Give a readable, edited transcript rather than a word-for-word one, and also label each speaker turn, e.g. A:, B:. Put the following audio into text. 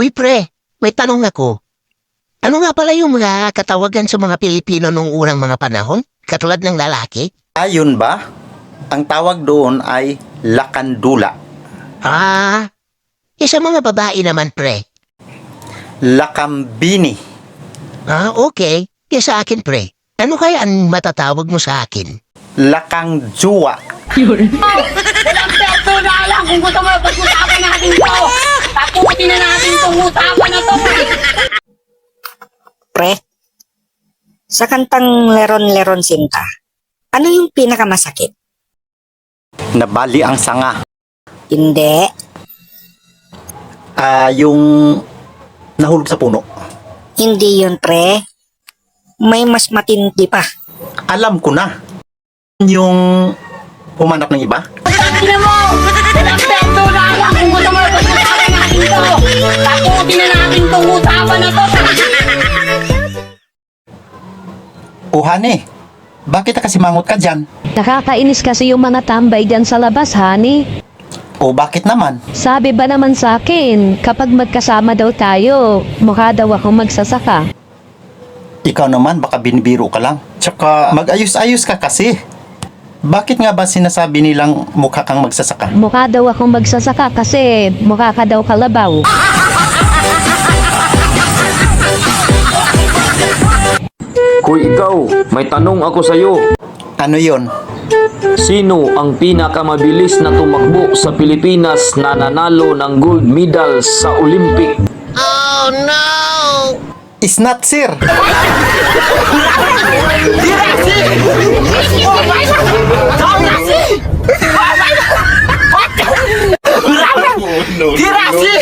A: Uy pre, may tanong ako. Ano nga pala yung mga katawagan sa mga Pilipino nung unang mga panahon? Katulad ng lalaki?
B: Ayun ba? Ang tawag doon ay lakandula.
A: Ah, sa mga babae naman pre.
B: Lakambini.
A: Ah, okay. Sa akin pre. Ano kaya ang matatawag mo sa akin?
B: Lakangjuwa.
C: Walang persona lang kung gusto mo pag-usapan natin to. Tapusin na natin itong usapan na to.
D: Pre, sa kantang Leron-Leron Sinta, ano yung pinakamasakit?
B: Nabali ang sanga.
D: Hindi.
B: Yung nahulog sa puno.
D: Hindi yun, pre. May mas matindi pa.
B: Alam ko na. Yung humanap ng iba.
C: Tingnan mo! Walang persona lang kung gusto mo pag-usapan natin to. Tapusin na natin itong usapan na to.
B: Hane, bakit kasi mangot ka dyan?
E: Nakakainis kasi yung mga tambay dyan sa labas, honey.
B: O bakit naman?
E: Sabi ba naman sa akin, kapag magkasama daw tayo, mukha daw akong magsasaka.
B: Ikaw naman, baka binibiro ka lang. Tsaka mag-ayos-ayos ka kasi. Bakit nga ba sinasabi nilang mukha kang magsasaka?
E: Mukha daw akong magsasaka kasi mukha ka daw kalabaw.
F: Hoy ikaw, may tanong ako sa'yo.
B: Ano yon?
F: Sino ang pinakamabilis na tumakbo sa Pilipinas na nanalo ng gold medal sa Olympic?
B: Is not sir.
C: Dirasi!